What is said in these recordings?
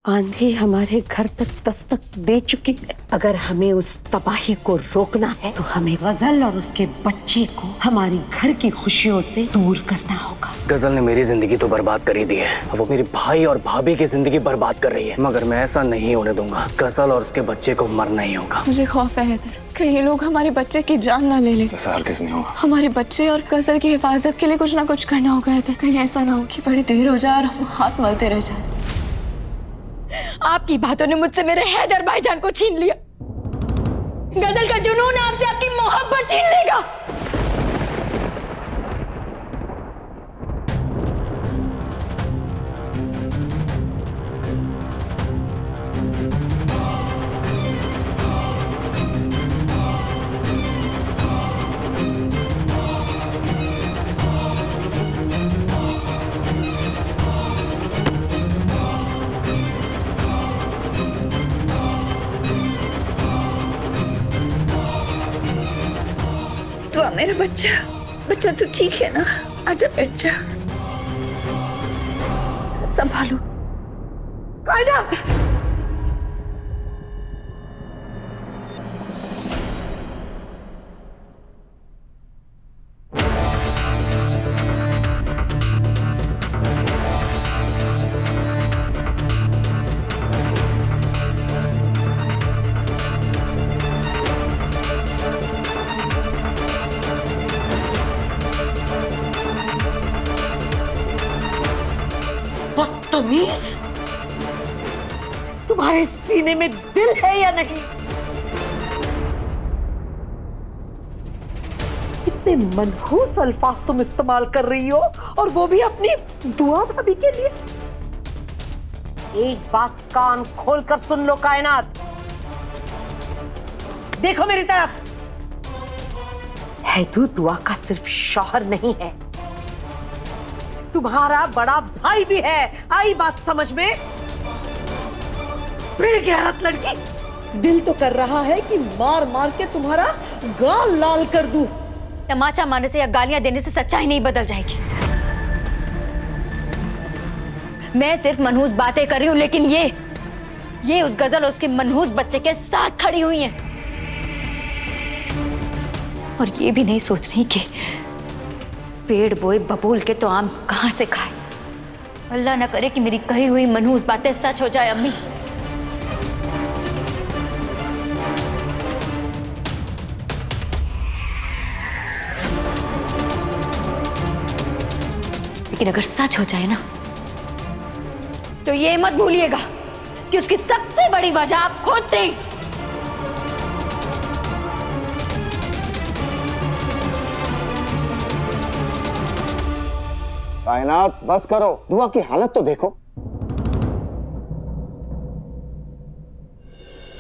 आंधी हमारे घर तक दस्तक दे चुकी है। अगर हमें उस तबाही को रोकना है तो हमें गजल और उसके बच्चे को हमारी घर की खुशियों से दूर करना होगा। गजल ने मेरी जिंदगी तो बर्बाद कर ही दी है, वो मेरे भाई और भाभी की जिंदगी बर्बाद कर रही है, मगर मैं ऐसा नहीं होने दूंगा। गजल और उसके बच्चे को मरना ही होगा। मुझे खौफ है हैदर, कहीं ये लोग हमारे बच्चे की जान ना ले लें। ऐसा हरगिज़ नहीं होगा। हमारे बच्चे और गजल की हिफाजत के लिए कुछ ना कुछ करना होगा हैदर। कहीं ऐसा ना हो कि बड़ी देर हो जाए और हम हाथ मलते रह जाए। आपकी बातों ने मुझसे मेरे हैदर भाईजान को छीन लिया। गजल का जुनून आपसे आपकी मोहब्बत छीन लेगा। दुआ मेरा बच्चा तो ठीक है ना? आजा बैठ जा, संभालो। कायनात, बदतमीज, तुम्हारे सीने में दिल है या नहीं? कितने मनहूस अल्फाज तुम इस्तेमाल कर रही हो, और वो भी अपनी दुआ भाभी के लिए। एक बात कान खोलकर सुन लो कायनात, देखो मेरी तरफ। हैदू दुआ का सिर्फ शौहर नहीं है, तुम्हारा बड़ा भाई भी है। आई बात समझ में? बेगैरत लड़की, दिल तो कर रहा है कि मार मार के तुम्हारा गाल लाल कर दूं। तमाचा मारने से या गालियां देने से सच्चाई नहीं बदल जाएगी। मैं सिर्फ मनहूस बातें कर रही हूं, लेकिन ये उस गजल और उसके मनहूस बच्चे के साथ खड़ी हुई हैं, और ये भी नहीं सोच रही कि पेड़ बोए बबूल के तो आम कहां से खाए। अल्लाह ना करे कि मेरी कही हुई मनहूस बातें सच हो जाए। अम्मी, लेकिन अगर सच हो जाए ना, तो ये मत भूलिएगा कि उसकी सबसे बड़ी वजह आप खुद थे। कायनात, बस करो, दुआ की हालत तो देखो।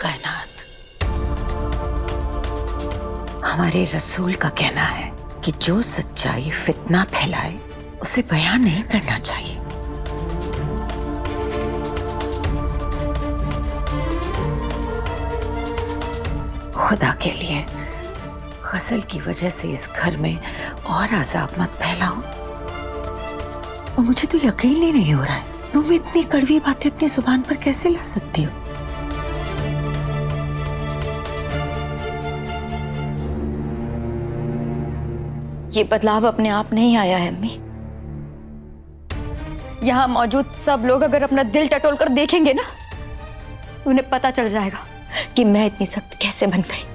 कायनात, हमारे रसूल का कहना है कि जो सच्चाई फितना फैलाए उसे बयान नहीं करना चाहिए। खुदा के लिए गजल की वजह से इस घर में और अजाब मत फैलाओ। और मुझे तो यकीन ही नहीं हो रहा है, तुम इतनी कड़वी बातें अपनी जुबान पर कैसे ला सकती हो? ये बदलाव अपने आप नहीं आया है अम्मी। यहां मौजूद सब लोग अगर अपना दिल टटोल कर देखेंगे ना, उन्हें पता चल जाएगा कि मैं इतनी सख्त कैसे बन गई।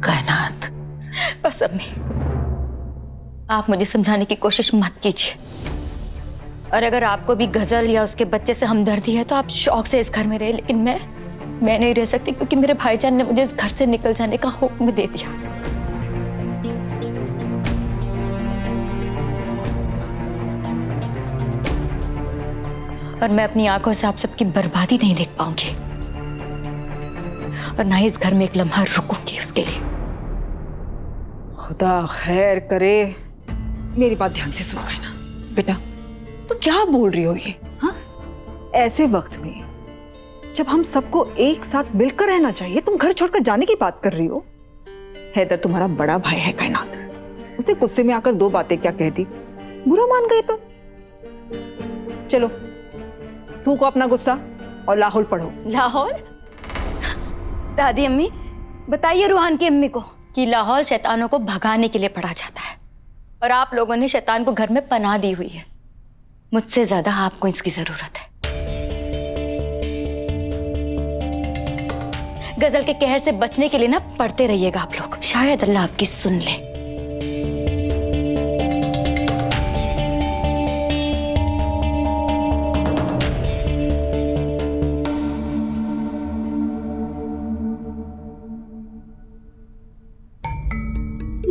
कायनात, बस अम्मी, आप मुझे समझाने की कोशिश मत कीजिए। और अगर आपको भी गजल या उसके बच्चे से हमदर्दी है तो आप शौक से इस घर में रहे, लेकिन मैं नहीं रह सकती, क्योंकि मेरे भाईजान ने मुझे इस घर से निकल जाने का हुक्म दे दिया। और मैं अपनी आंखों से आप सबकी बर्बादी नहीं देख पाऊंगी, और ना ही इस घर में एक लम्हा रुकूंगी उसके लिए। खुदा खैर करे। मेरी बात ध्यान से सुनो ना बेटा, तो क्या बोल रही हो ये? हाँ, ऐसे वक्त में जब हम सबको एक साथ मिलकर रहना चाहिए तुम घर छोड़कर जाने की बात कर रही हो। हैदर तुम्हारा बड़ा भाई है कायनात, उसे गुस्से में आकर दो बातें क्या कह दी, बुरा मान गई तो। चलो थूको अपना गुस्सा और लाहौल पढ़ो। लाहौल? दादी अम्मी बताइए रूहान की अम्मी को कि लाहौल शैतानों को भगाने के लिए पढ़ा जाता है और आप लोगों ने शैतान को घर में पनाह दी हुई है। मुझसे ज्यादा आपको इसकी जरूरत है। गजल के कहर से बचने के लिए ना पढ़ते रहिएगा आप लोग, शायद अल्लाह आपकी सुन ले।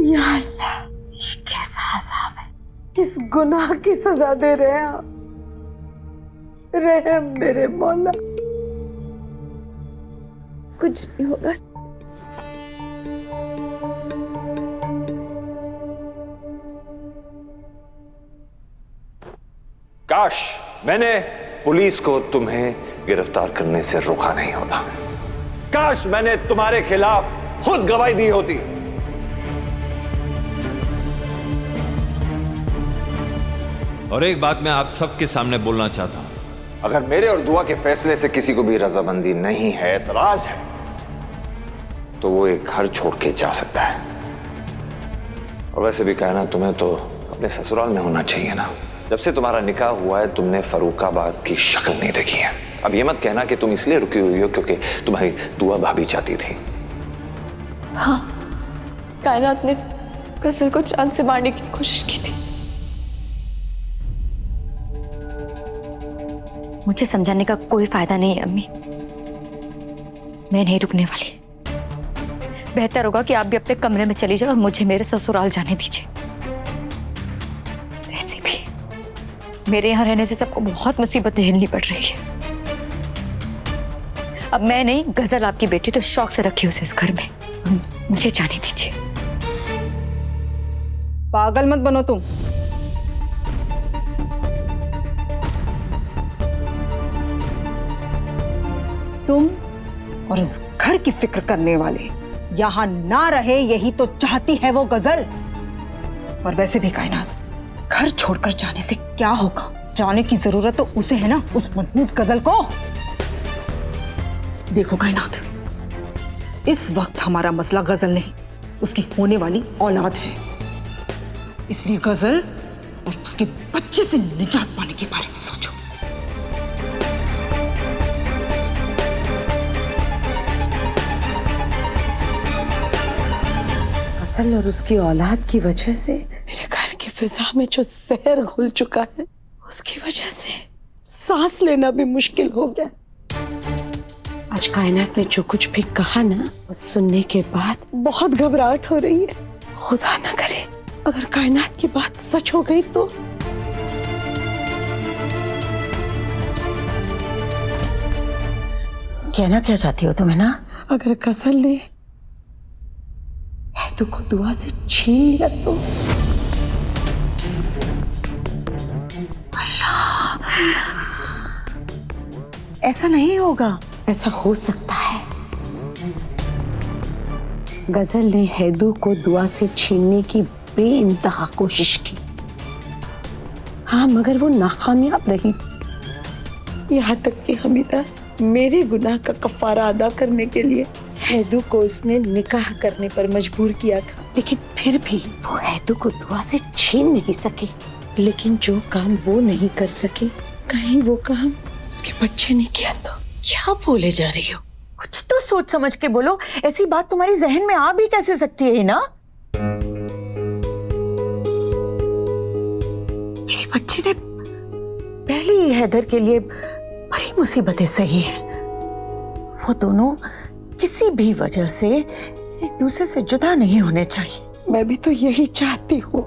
या अल्लाह, ये कैसा अज़ाब है, इस गुनाह की सजा दे रहे हैं आप। रहम मेरे मौला। कुछ नहीं होगा। काश मैंने पुलिस को तुम्हें गिरफ्तार करने से रोका नहीं होता। काश मैंने तुम्हारे खिलाफ खुद गवाही दी होती। और एक बात मैं आप सबके सामने बोलना चाहता हूं, अगर मेरे और दुआ के फैसले से किसी को भी रजामंदी नहीं है, एतराज है, तो वो एक घर छोड़ के जा सकता है। और वैसे भी कहना, तुम्हें तो अपने ससुराल में होना चाहिए ना। जब से तुम्हारा निकाह हुआ है तुमने फरूखाबाद की शक्ल नहीं देखी है। अब ये मत कहना कि तुम इसलिए रुकी हुई हो क्योंकि तुम्हारी दुआ भाभी चाहती थी। हाँ, कायनात ने गजल को जान से मारने की कोशिश की थी। मुझे समझाने का कोई फायदा नहीं है अम्मी, मैं नहीं रुकने वाली। बेहतर होगा कि आप भी अपने कमरे में चली जाओ और मुझे मेरे ससुराल जाने दीजिए। वैसे भी मेरे यहाँ रहने से सबको बहुत मुसीबत झेलनी पड़ रही है। अब मैं नहीं, गजल आपकी बेटी तो शौक से रखी उसे इस घर में, मुझे जाने दीजिए। पागल मत बनो तुम। तुम और इस घर की फिक्र करने वाले यहां ना रहे, यही तो चाहती है वो गजल। और वैसे भी कायनात, घर छोड़कर जाने से क्या होगा? जाने की जरूरत तो उसे है ना, उस मनहूस गजल को। देखो कायनात, इस वक्त हमारा मसला गजल नहीं, उसकी होने वाली औलाद है। इसलिए गजल और उसके बच्चे से निजात पाने के बारे में सोचो। गजल और उसकी औलाद की वजह से मेरे घर की फिजा में जो जहर घुल चुका है, उसकी वजह से सांस लेना भी मुश्किल हो गया। आज कायनात ने जो कुछ भी कहा ना, वो सुनने के बाद बहुत घबराहट हो रही है। खुदा ना करे अगर कायनात की बात सच हो गई तो। कहना क्या चाहती हो तुम्हें ना, अगर गजल ने हैदू को दुआ से छीन लिया तो? अल्लाह, ऐसा नहीं होगा। ऐसा हो सकता है, गजल ने हैदू को दुआ से छीनने की बेइंतहा कोशिश की, हाँ, मगर वो नाकामयाब रही। यहाँ तक कि हमीदा मेरे गुनाह का कफारा अदा करने के लिए हैदू को उसने निकाह करने पर मजबूर किया था, लेकिन फिर भी वो हैदू को दुआ से छीन नहीं सकी। लेकिन जो काम वो नहीं कर सकी, कहीं वो काम उसके बच्चे ने किया तो? क्या बोले जा रही हो? कुछ तो सोच समझ के बोलो। ऐसी बात तुम्हारी जहन में आ भी कैसे सकती है ना? मेरी बच्ची ने पहले ही हैदर के लिए बड़ी मुसीबतें सही है। वो दोनों किसी भी वजह से एक दूसरे से जुदा नहीं होने चाहिए। मैं भी तो यही चाहती हूँ,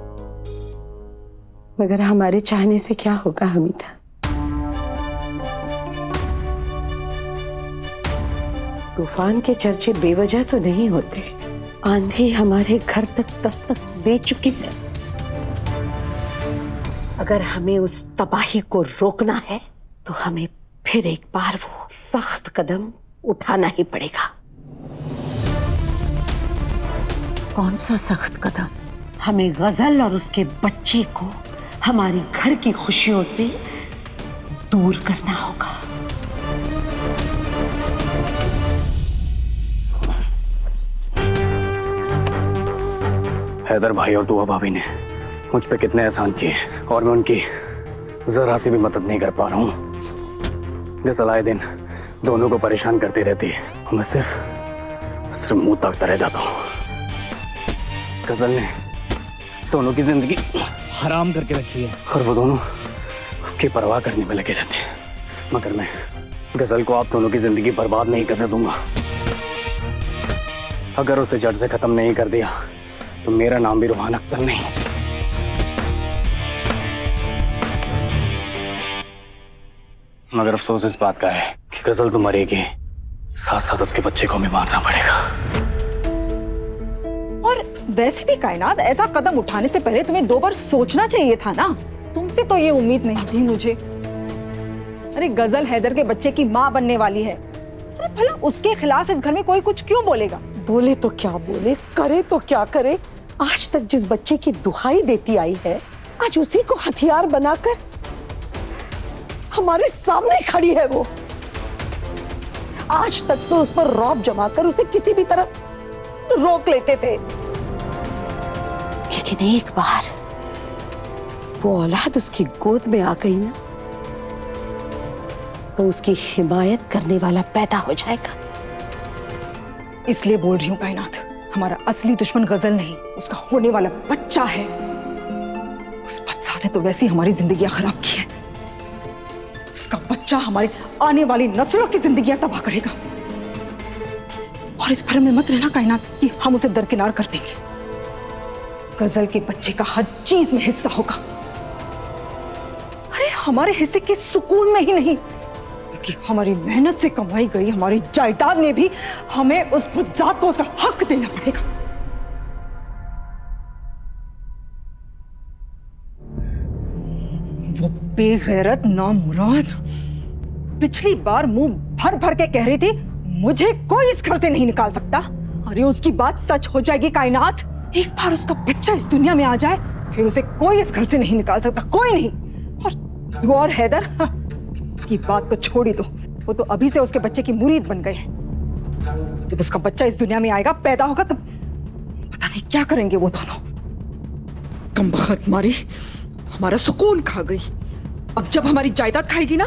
मगर हमारे चाहने से क्या होगा हमीदा? तूफान के चर्चे बेवजह तो नहीं होते। आंधी हमारे घर तक दस्तक दे चुकी है। अगर हमें उस तबाही को रोकना है तो हमें फिर एक बार वो सख्त कदम उठाना ही पड़ेगा। कौन सा सख्त कदम? हमें गजल और उसके बच्चे को हमारी घर की खुशियों से दूर करना होगा। हैदर भाई और दुआ भाभी ने मुझ पे कितने एहसान किए और मैं उनकी जरा सी भी मदद नहीं कर पा रहा हूँ। गजल आए दिन दोनों को परेशान करती रहती है। मैं सिर्फ मुंह ताकता रह जाता हूँ। गजल ने दोनों की जिंदगी हराम करके रखी है और वो दोनों उसकी परवाह करने में लगे रहते हैं। मगर मैं गजल को आप दोनों की जिंदगी बर्बाद नहीं करने दूंगा। अगर उसे जड़ से खत्म नहीं कर दिया तो मेरा नाम भी रूहान अख्तर नहीं। मगर अफसोस इस बात का है कि गजल तो मरेगी, साथ साथ उसके बच्चे को भी मारना पड़ेगा। और वैसे भी कायनात, ऐसा कदम उठाने से पहले तुम्हें 2 बार सोचना चाहिए था ना। तुमसे तो ये उम्मीद नहीं थी मुझे। अरे गजल हैदर के बच्चे की माँ बनने वाली है। अरे भला उसके खिलाफ इस घर में कोई कुछ क्यों बोलेगा? बोले तो क्या बोले, करे तो क्या करे। आज तक जिस बच्चे की दुहाई देती आई है, आज उसी को हथियार बनाकर हमारे सामने खड़ी है वो। आज तक तो उस पर रौब जमाकर उसे किसी भी तरह रोक लेते थे, लेकिन एक बार वो औलाद उसकी गोद में आ गई ना, तो उसकी हिमायत करने वाला पैदा हो जाएगा। इसलिए बोल रही हूँ कायनात, हमारा असली दुश्मन गजल नहीं, उसका होने वाला बच्चा है। उस बच्चा ने तो वैसी हमारी जिंदगियां खराब की है। उसका बच्चा हमारी आने वाली नस्लों की जिंदगियां तबाह करेगा। और इस भ्रम में मत रहना कायनात कि हम उसे दरकिनार कर देंगे। गजल के बच्चे का हर चीज में हिस्सा होगा। अरे हमारे हिस्से के सुकून में ही नहीं, बल्कि हमारी मेहनत से कमाई गई हमारी जायदाद में भी हमें उस बुज़ात को उसका हक देना पड़ेगा। वो बेगैरत नामुराद पिछली बार मुंह भर भर के कह रही थी मुझे कोई इस घर से नहीं निकाल सकता। अरे उसकी बात सच हो जाएगी कायनात। एक बार उसका बच्चा इस दुनिया में आ जाए, फिर उसे कोई इस घर से नहीं निकाल सकता, कोई नहीं। और दुआ और हैदर की बात तो छोड़ ही दो, वो तो अभी से उसके बच्चे की मुरीद बन गए हैं। जब उसका बच्चा इस दुनिया में आएगा, पैदा होगा, तब पता नहीं क्या करेंगे वो दोनों। कमबख्त मारी हमारा सुकून खा गई। अब जब हमारी जायदाद खाएगी ना,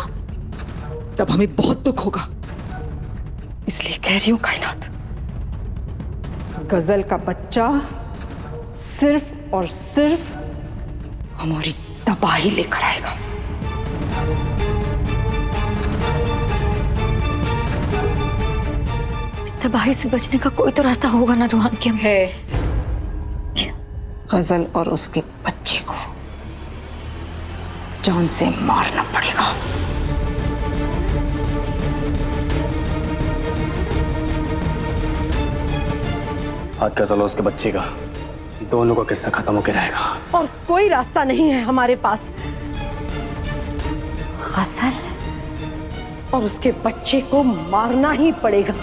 तब हमें बहुत दुख होगा। इसलिए कह रही हूं कायनात, गजल का बच्चा सिर्फ और सिर्फ हमारी तबाही लेकर आएगा। इस तबाही से बचने का कोई तो रास्ता होगा ना रूहान के? है, गजल और उसके बच्चे को जान से मारना पड़ेगा। आज गजल और उसके बच्चे का दोनों का किस्सा खत्म होकर रहेगा। और कोई रास्ता नहीं है हमारे पास। गजल और उसके बच्चे को मारना ही पड़ेगा।